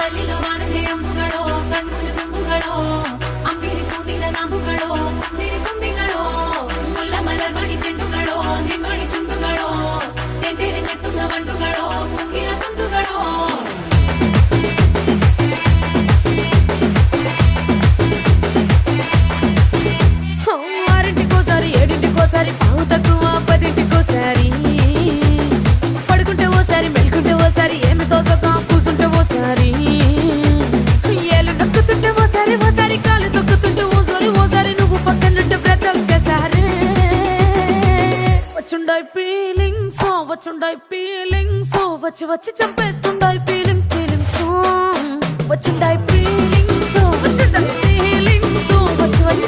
ತಲೆಗೆ ವಾಣೆ ಅಂಬುಗಳೋ ಕಣ್ಣು ತುಂಬುಗಳೋ ಅಂಬಿರಿ ಕೂದಿನ ನಾಮುಗಳೋ ಚಿರಿ ತುಂಬಿಗಳೋ ಮುಲ್ಲ ಮಲರ್ ಮಣಿ ಚೆಂಡುಗಳೋ ನಿಮ್ಮಣಿ ಚುಂಡುಗಳೋ ತೆಂದೆರೆ ನೆತ್ತುಂಗ ಬಂಡುಗಳೋ ಕುಂಗಿನ ತುಂಡುಗಳೋ ఆరింటికోసారి ఏడింటికోసారి పావు తక్కువ పదింటికోసారి పడుకుంటే ఓసారి మెలుకుంటే ఓసారి ఏమి తోసక కూసుంటే ఓసారి ఏళ్ళు నొక్కుతుంటే ఓసారి ఓసారి కాలు తొక్కుతుంటే ఓసారి నువ్వు పక్కనుంటే ప్రతి ఒక్కసారి వచ్చుండాయి ఫీలింగ్స్ వచ్చి వచ్చి చంపేస్తుండాయి ఫీలింగ్స్ వచ్చుండాయి ఫీలింగ్స్ వచ్చి వచ్చి